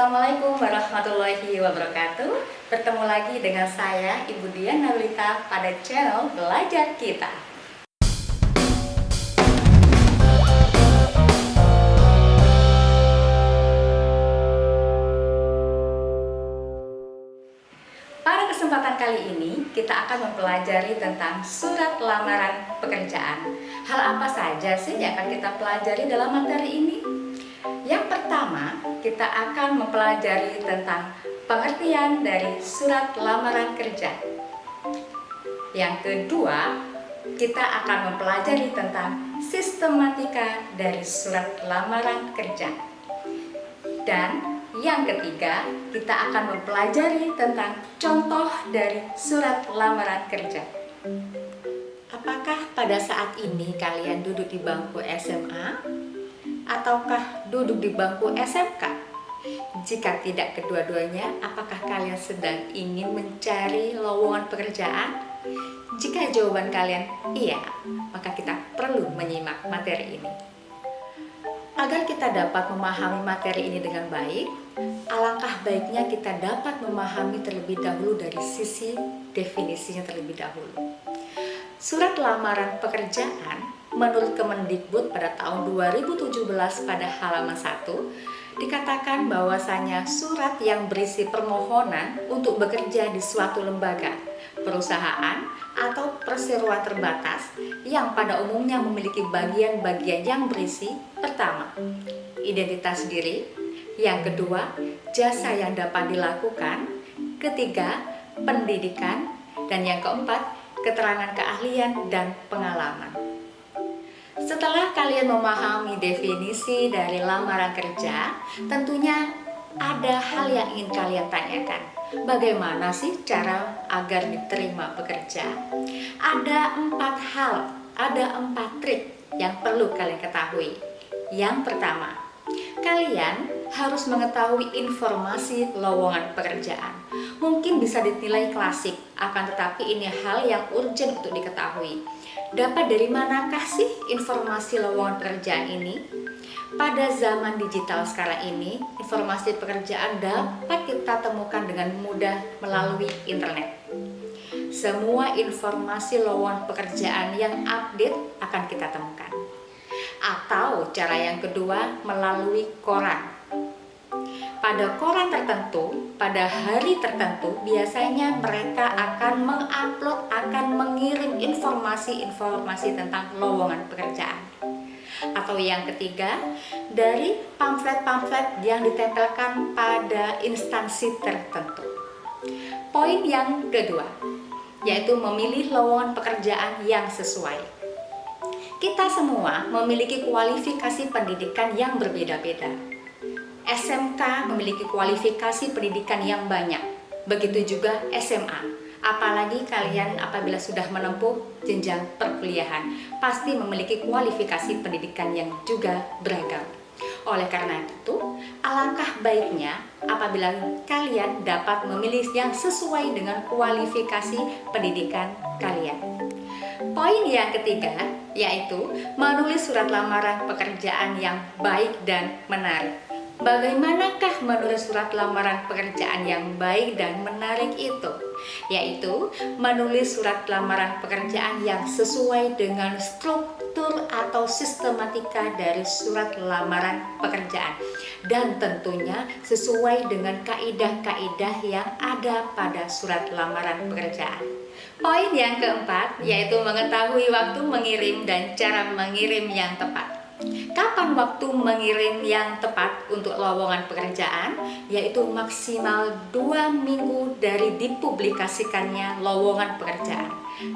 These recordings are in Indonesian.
Assalamualaikum warahmatullahi wabarakatuh. Bertemu lagi dengan saya Ibu Dian Narulita pada channel Belajar Kita. Pada kesempatan kali ini kita akan mempelajari tentang surat lamaran pekerjaan. Hal apa saja sih yang akan kita pelajari dalam materi ini? Yang pertama, kita akan mempelajari tentang pengertian dari surat lamaran kerja. Yang kedua, kita akan mempelajari tentang sistematika dari surat lamaran kerja. Dan yang ketiga, kita akan mempelajari tentang contoh dari surat lamaran kerja. Apakah pada saat ini kalian duduk di bangku SMA? Ataukah duduk di bangku SMK? Jika tidak kedua-duanya, apakah kalian sedang ingin mencari lowongan pekerjaan? Jika jawaban kalian iya, maka kita perlu menyimak materi ini. Agar kita dapat memahami materi ini dengan baik, alangkah baiknya kita dapat memahami terlebih dahulu dari sisi definisinya terlebih dahulu. Surat lamaran pekerjaan menurut Kemendikbud pada tahun 2017 pada halaman 1 dikatakan bahwasanya surat yang berisi permohonan untuk bekerja di suatu lembaga, perusahaan atau perseroan terbatas yang pada umumnya memiliki bagian-bagian yang berisi pertama, identitas diri, yang kedua, jasa yang dapat dilakukan, ketiga, pendidikan, dan yang keempat, keterangan keahlian dan pengalaman. Setelah kalian memahami definisi dari lamaran kerja, tentunya ada hal yang ingin kalian tanyakan. Bagaimana sih cara agar diterima bekerja? Ada 4 hal, ada 4 trik yang perlu kalian ketahui. Yang pertama, kalian harus mengetahui informasi lowongan pekerjaan. Mungkin bisa dinilai klasik, akan tetapi ini hal yang urgent untuk diketahui. Dapat dari manakah sih informasi lowongan pekerjaan ini? Pada zaman digital sekarang ini, informasi pekerjaan dapat kita temukan dengan mudah melalui internet. Semua informasi lowongan pekerjaan yang update akan kita temukan. Atau cara yang kedua, melalui koran. Pada koran tertentu, pada hari tertentu, biasanya mereka akan mengupload, akan mengirim informasi-informasi tentang lowongan pekerjaan. Atau yang ketiga, dari pamflet-pamflet yang ditempelkan pada instansi tertentu. Poin yang kedua, yaitu memilih lowongan pekerjaan yang sesuai. Kita semua memiliki kualifikasi pendidikan yang berbeda-beda. SMK memiliki kualifikasi pendidikan yang banyak, begitu juga SMA. Apalagi kalian apabila sudah menempuh jenjang perkuliahan, pasti memiliki kualifikasi pendidikan yang juga beragam. Oleh karena itu, alangkah baiknya apabila kalian dapat memilih yang sesuai dengan kualifikasi pendidikan kalian. Poin yang ketiga, yaitu menulis surat lamaran pekerjaan yang baik dan menarik. Bagaimanakah menulis surat lamaran pekerjaan yang baik dan menarik itu? Yaitu menulis surat lamaran pekerjaan yang sesuai dengan struktur atau sistematika dari surat lamaran pekerjaan, dan tentunya sesuai dengan kaidah-kaidah yang ada pada surat lamaran pekerjaan. Poin yang keempat, yaitu mengetahui waktu mengirim dan cara mengirim yang tepat. Kapan waktu mengirim yang tepat untuk lowongan pekerjaan? Yaitu maksimal 2 minggu dari dipublikasikannya lowongan pekerjaan.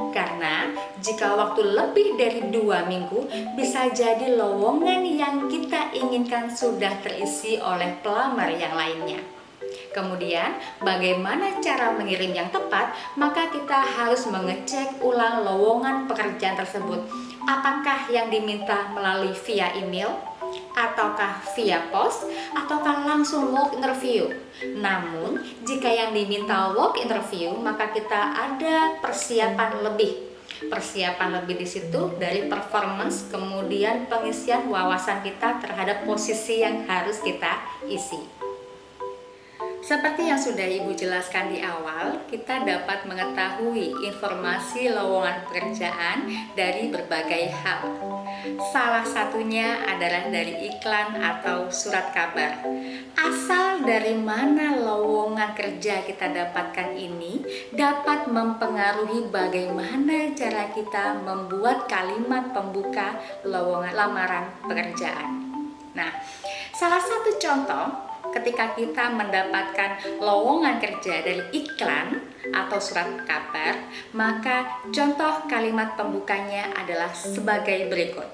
Karena jika waktu lebih dari 2 minggu, bisa jadi lowongan yang kita inginkan sudah terisi oleh pelamar yang lainnya. Kemudian, bagaimana cara mengirim yang tepat? Maka kita harus mengecek ulang lowongan pekerjaan tersebut. Apakah yang diminta melalui via email, ataukah via pos, ataukah langsung walk interview. Namun, jika yang diminta walk interview, maka kita ada persiapan lebih. Persiapan lebih di situ dari performance, kemudian pengisian wawasan kita terhadap posisi yang harus kita isi. Seperti yang sudah Ibu jelaskan di awal, kita dapat mengetahui informasi lowongan pekerjaan dari berbagai hal. Salah satunya adalah dari iklan atau surat kabar. Asal dari mana lowongan kerja kita dapatkan ini dapat mempengaruhi bagaimana cara kita membuat kalimat pembuka lowongan lamaran pekerjaan. Nah, salah satu contoh ketika kita mendapatkan lowongan kerja dari iklan atau surat kabar, maka contoh kalimat pembukanya adalah sebagai berikut.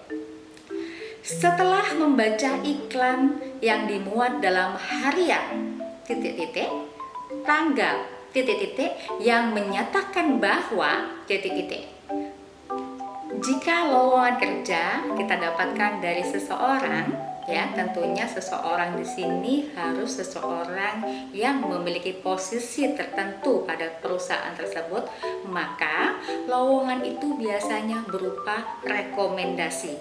Setelah membaca iklan yang dimuat dalam harian tanggal yang menyatakan bahwa jika lowongan kerja kita dapatkan dari seseorang, ya tentunya seseorang di sini harus seseorang yang memiliki posisi tertentu pada perusahaan tersebut, maka lowongan itu biasanya berupa rekomendasi.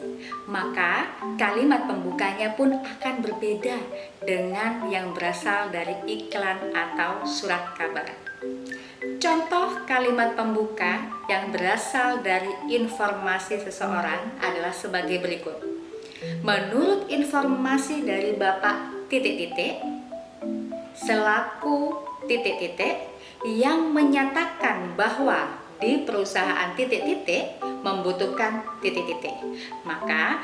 Maka kalimat pembukanya pun akan berbeda dengan yang berasal dari iklan atau surat kabar. Contoh kalimat pembuka yang berasal dari informasi seseorang adalah sebagai berikut. Menurut informasi dari Bapak selaku yang menyatakan bahwa di perusahaan membutuhkan maka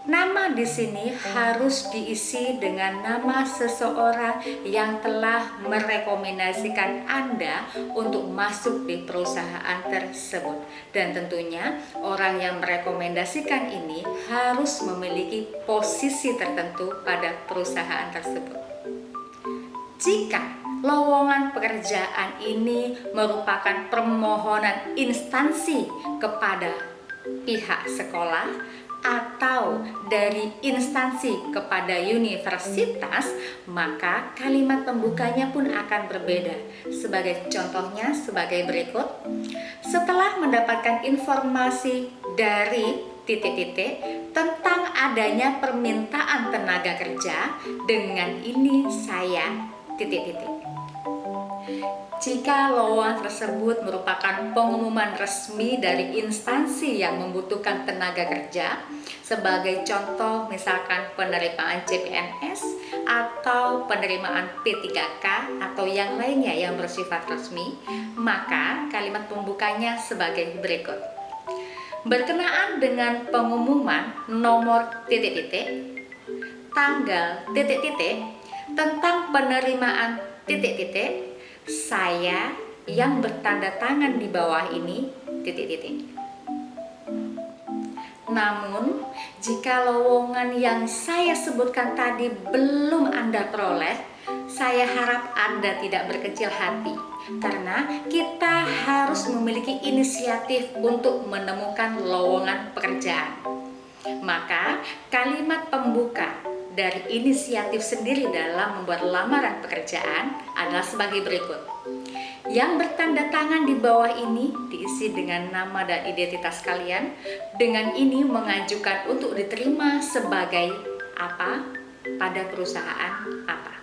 nama di sini harus diisi dengan nama seseorang yang telah merekomendasikan Anda untuk masuk di perusahaan tersebut. Dan tentunya orang yang merekomendasikan ini harus memiliki posisi tertentu pada perusahaan tersebut. Jika lowongan pekerjaan ini merupakan permohonan instansi kepada pihak sekolah atau dari instansi kepada universitas, maka kalimat pembukanya pun akan berbeda. Sebagai contohnya sebagai berikut. Setelah mendapatkan informasi dari tentang adanya permintaan tenaga kerja, dengan ini saya Jika lowongan tersebut merupakan pengumuman resmi dari instansi yang membutuhkan tenaga kerja, sebagai contoh misalkan penerimaan CPNS atau penerimaan P3K atau yang lainnya yang bersifat resmi, maka kalimat pembukanya sebagai berikut. Berkenaan dengan pengumuman nomor tanggal tentang penerimaan saya yang bertanda tangan di bawah ini Namun, jika lowongan yang saya sebutkan tadi belum Anda peroleh, saya harap Anda tidak berkecil hati, karena kita harus memiliki inisiatif untuk menemukan lowongan pekerjaan. Maka, kalimat pembuka dari inisiatif sendiri dalam membuat lamaran pekerjaan adalah sebagai berikut. Yang bertanda tangan di bawah ini diisi dengan nama dan identitas kalian. Dengan ini mengajukan untuk diterima sebagai apa pada perusahaan apa.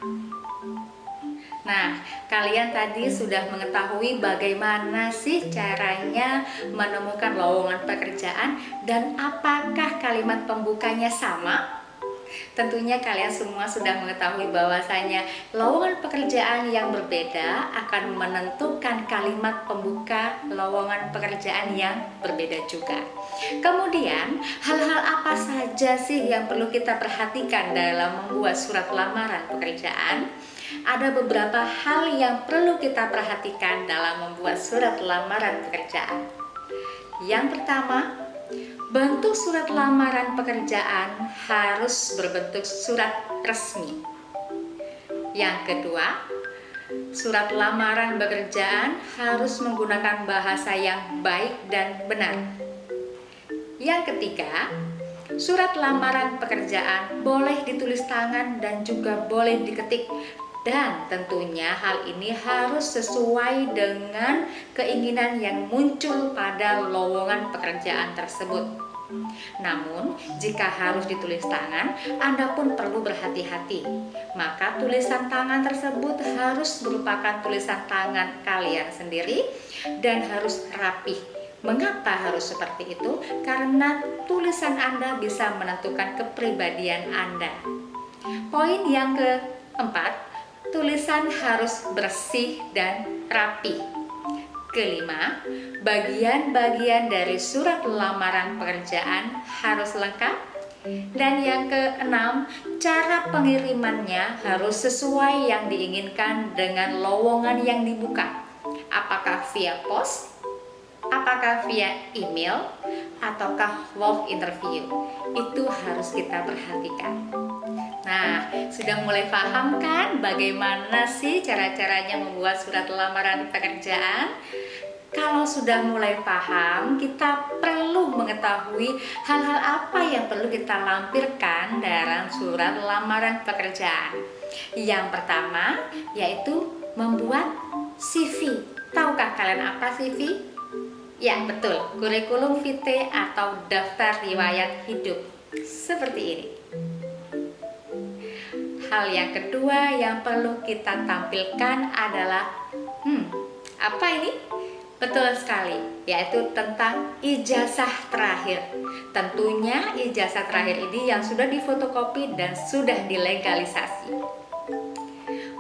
Nah, kalian tadi sudah mengetahui bagaimana sih caranya menemukan lowongan pekerjaan dan apakah kalimat pembukanya sama? Tentunya kalian semua sudah mengetahui bahwasanya lowongan pekerjaan yang berbeda akan menentukan kalimat pembuka lowongan pekerjaan yang berbeda juga. Kemudian, hal-hal apa saja sih yang perlu kita perhatikan dalam membuat surat lamaran pekerjaan? Ada beberapa hal yang perlu kita perhatikan dalam membuat surat lamaran pekerjaan. Yang pertama, bentuk surat lamaran pekerjaan harus berbentuk surat resmi. Yang kedua, surat lamaran pekerjaan harus menggunakan bahasa yang baik dan benar. Yang ketiga, surat lamaran pekerjaan boleh ditulis tangan dan juga boleh diketik. Dan tentunya hal ini harus sesuai dengan keinginan yang muncul pada lowongan pekerjaan tersebut. Namun, jika harus ditulis tangan, Anda pun perlu berhati-hati. Maka tulisan tangan tersebut harus merupakan tulisan tangan kalian sendiri dan harus rapih. Mengapa harus seperti itu? Karena tulisan Anda bisa menentukan kepribadian Anda. Poin yang keempat, tulisan harus bersih dan rapi. Kelima, bagian-bagian dari surat lamaran pekerjaan harus lengkap. Dan yang keenam, cara pengirimannya harus sesuai yang diinginkan dengan lowongan yang dibuka. Apakah via pos, apakah via email, ataukah walk interview. Itu harus kita perhatikan. Nah, sudah mulai paham kan bagaimana sih cara-caranya membuat surat lamaran pekerjaan? Kalau sudah mulai paham, kita perlu mengetahui hal-hal apa yang perlu kita lampirkan dalam surat lamaran pekerjaan. Yang pertama, yaitu membuat CV. Tahukah kalian apa CV? Ya, betul, kurikulum vitae atau daftar riwayat hidup. Seperti ini. Hal yang kedua yang perlu kita tampilkan adalah apa ini? Betul sekali, yaitu tentang ijazah terakhir. Tentunya ijazah terakhir ini yang sudah difotokopi dan sudah dilegalisasi.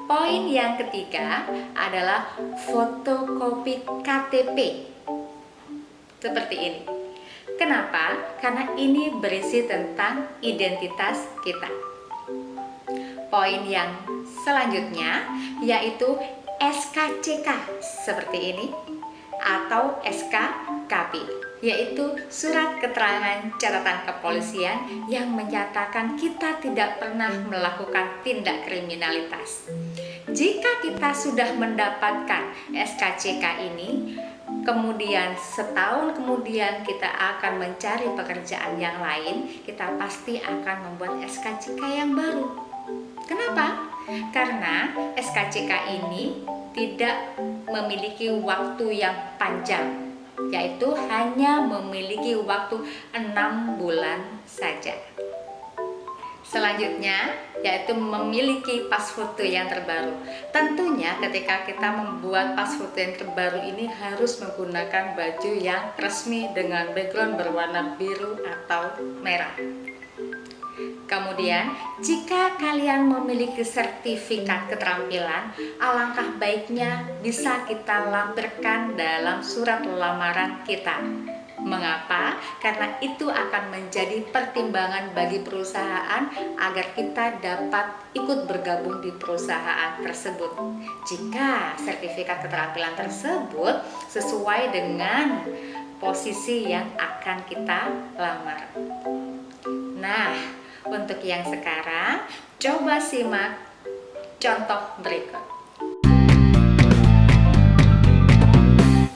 Poin yang ketiga adalah fotokopi KTP. Seperti ini. Kenapa? Karena ini berisi tentang identitas kita. Poin yang selanjutnya yaitu SKCK seperti ini atau SKKP, yaitu surat keterangan catatan kepolisian yang menyatakan kita tidak pernah melakukan tindak kriminalitas. Jika kita sudah mendapatkan SKCK ini, kemudian setahun kemudian kita akan mencari pekerjaan yang lain, kita pasti akan membuat SKCK yang baru. Kenapa? Karena SKCK ini tidak memiliki waktu yang panjang, yaitu hanya memiliki waktu 6 bulan saja. Selanjutnya, yaitu memiliki pas foto yang terbaru. Tentunya ketika kita membuat pas foto yang terbaru ini harus menggunakan baju yang resmi dengan background berwarna biru atau merah. Kemudian, jika kalian memiliki sertifikat keterampilan, alangkah baiknya bisa kita lampirkan dalam surat lamaran kita. Mengapa? Karena itu akan menjadi pertimbangan bagi perusahaan agar kita dapat ikut bergabung di perusahaan tersebut. Jika sertifikat keterampilan tersebut sesuai dengan posisi yang akan kita lamar. Nah, untuk yang sekarang, coba simak contoh berikut.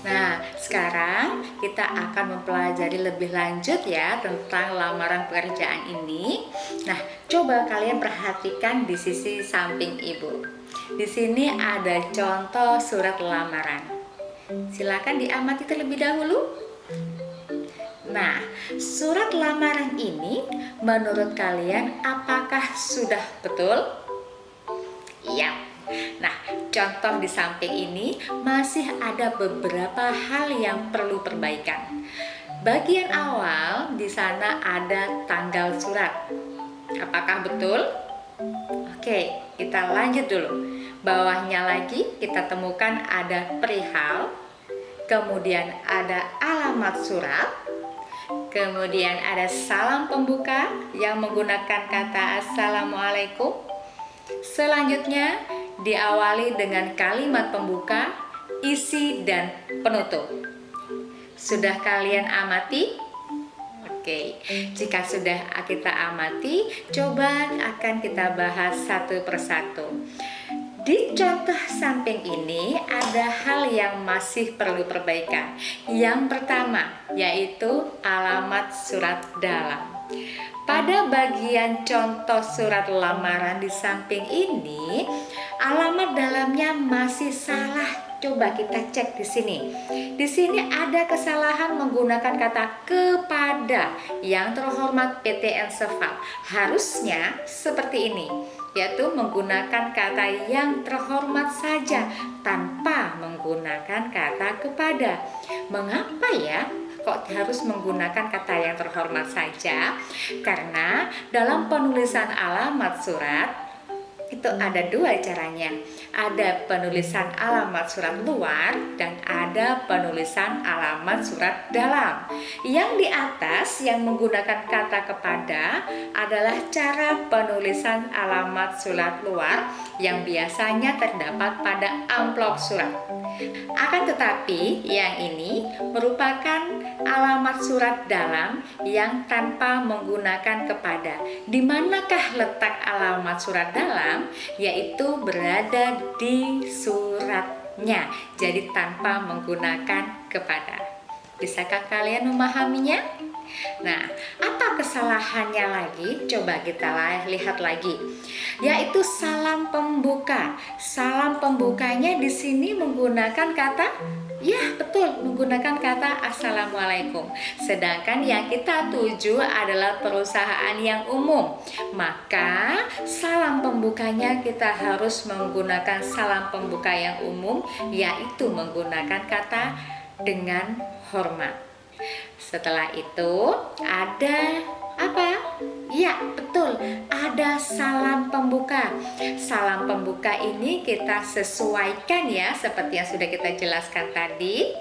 Nah, sekarang kita akan mempelajari lebih lanjut ya tentang lamaran pekerjaan ini. Nah, coba kalian perhatikan di sisi samping ibu. Di sini ada contoh surat lamaran. Silakan diamati terlebih dahulu. Nah, surat lamaran ini menurut kalian apakah sudah betul? Iya. Nah, contoh di samping ini masih ada beberapa hal yang perlu perbaikan. Bagian awal di sana ada tanggal surat. Apakah betul? Oke, kita lanjut dulu. Bawahnya lagi kita temukan ada perihal, kemudian ada alamat surat, kemudian ada salam pembuka yang menggunakan kata Assalamualaikum. Selanjutnya diawali dengan kalimat pembuka, isi, dan penutup. Sudah kalian amati? Oke, jika sudah kita amati, coba akan kita bahas satu persatu. Di contoh samping ini ada hal yang masih perlu perbaikan. Yang pertama yaitu alamat surat dalam. Pada bagian contoh surat lamaran di samping ini, alamat dalamnya masih salah Coba kita cek di sini. Di sini ada kesalahan menggunakan kata kepada yang terhormat PTN Sefal. Harusnya seperti ini, yaitu menggunakan kata yang terhormat saja tanpa menggunakan kata kepada. Mengapa ya kok harus menggunakan kata yang terhormat saja? Karena dalam penulisan alamat surat itu ada dua caranya. Ada penulisan alamat surat luar dan ada penulisan alamat surat dalam. Yang di atas yang menggunakan kata kepada adalah cara penulisan alamat surat luar yang biasanya terdapat pada amplop surat. Akan tetapi yang ini merupakan alamat surat dalam yang tanpa menggunakan kepada. Di manakah letak alamat surat dalam? Yaitu berada di suratnya. Jadi tanpa menggunakan kepada. Bisakah kalian memahaminya? Nah, apa kesalahannya lagi? Coba kita lihat lagi. Yaitu salam pembuka. Salam pembukanya di sini menggunakan kata, ya betul, menggunakan kata Assalamualaikum. Sedangkan yang kita tuju adalah perusahaan yang umum. Maka salam pembukanya kita harus menggunakan salam pembuka yang umum, yaitu menggunakan kata dengan hormat. Setelah itu ada apa? Ya, betul. Ada salam pembuka. Salam pembuka ini kita sesuaikan ya, seperti yang sudah kita jelaskan tadi.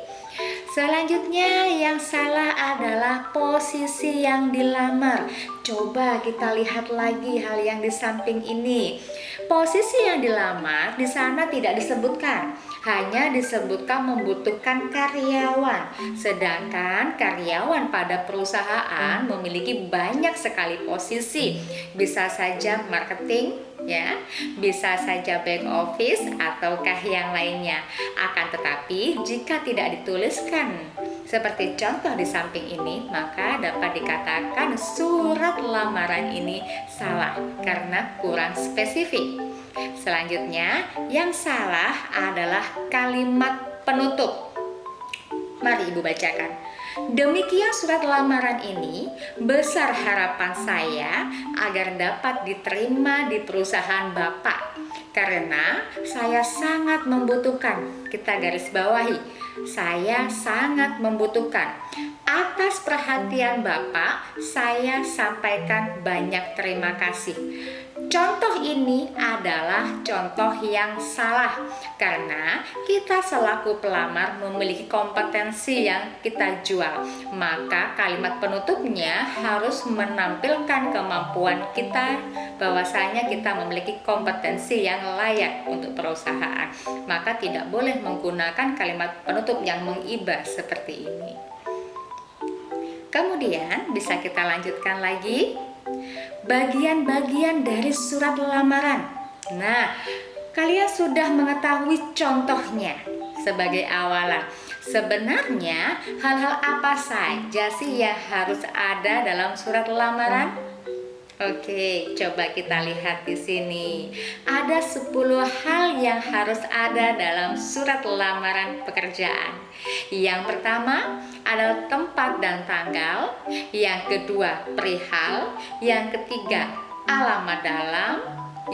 Selanjutnya yang salah adalah posisi yang dilamar. Coba kita lihat lagi hal yang di samping ini. Posisi yang dilamar di sana tidak disebutkan, hanya disebutkan membutuhkan karyawan. Sedangkan karyawan pada perusahaan memiliki banyak sekali posisi. Bisa saja marketing, ya, bisa saja back office ataukah yang lainnya. Akan tetapi jika tidak dituliskan seperti contoh di samping ini, maka dapat dikatakan surat lamaran ini salah karena kurang spesifik. Selanjutnya, yang salah adalah kalimat penutup. Mari Ibu bacakan. Demikian surat lamaran ini, besar harapan saya agar dapat diterima di perusahaan Bapak. Karena saya sangat membutuhkan, kita garis bawahi, saya sangat membutuhkan. Atas perhatian Bapak, saya sampaikan banyak terima kasih. Contoh ini adalah contoh yang salah karena kita selaku pelamar memiliki kompetensi yang kita jual. Maka kalimat penutupnya harus menampilkan kemampuan kita bahwasanya kita memiliki kompetensi yang layak untuk perusahaan. Maka tidak boleh menggunakan kalimat penutup yang mengibah seperti ini. Kemudian bisa kita lanjutkan lagi. Bagian-bagian dari surat lamaran. Nah, kalian sudah mengetahui contohnya sebagai awalan. Sebenarnya hal-hal apa saja sih yang harus ada dalam surat lamaran? Oke, coba kita lihat di sini. Ada 10 hal yang harus ada dalam surat lamaran pekerjaan. Yang pertama adalah tempat dan tanggal. Yang kedua, perihal. Yang ketiga, alamat dalam.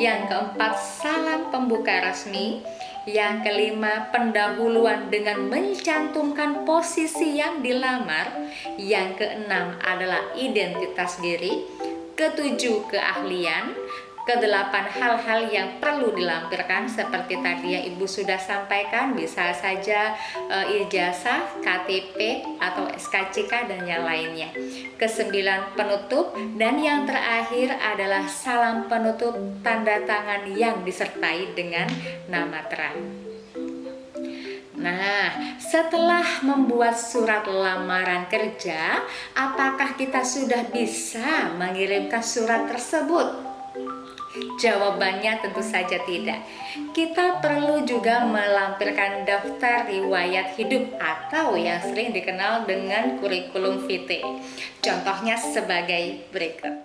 Yang keempat, salam pembuka resmi. Yang kelima, pendahuluan dengan mencantumkan posisi yang dilamar. Yang keenam adalah identitas diri. Ketujuh, keahlian. Kedelapan, hal-hal yang perlu dilampirkan seperti tadi yang Ibu sudah sampaikan, bisa saja ijazah, KTP atau SKCK dan yang lainnya. Kesembilan, penutup, dan yang terakhir adalah salam penutup tanda tangan yang disertai dengan nama terang. Nah, setelah membuat surat lamaran kerja, apakah kita sudah bisa mengirimkan surat tersebut? Jawabannya tentu saja tidak. Kita perlu juga melampirkan daftar riwayat hidup atau yang sering dikenal dengan kurikulum vitae. Contohnya sebagai berikut.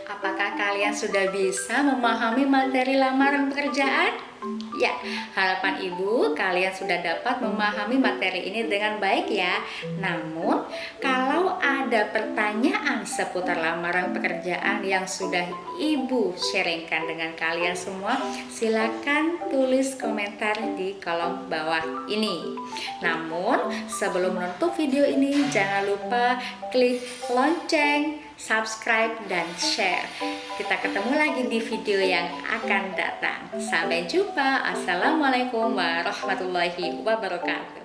apakah kalian sudah bisa memahami materi lamaran pekerjaan? Ya, harapan ibu kalian sudah dapat memahami materi ini dengan baik ya. Namun, kalau ada pertanyaan seputar lamaran pekerjaan yang sudah ibu sharingkan dengan kalian semua, silakan tulis komentar di kolom bawah ini. Namun, sebelum menutup video ini, jangan lupa klik lonceng, subscribe, dan share. Kita ketemu lagi di video yang akan datang. Sampai jumpa. Assalamualaikum warahmatullahi wabarakatuh.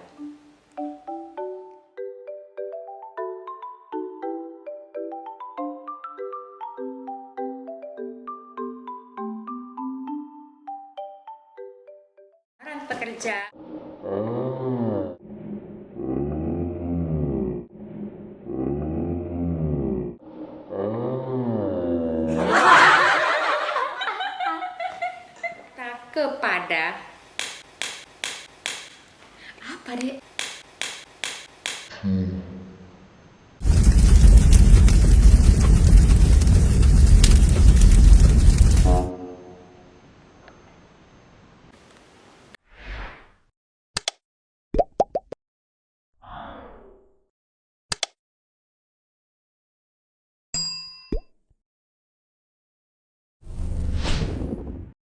Orang pekerja. Kepada apa, Dek?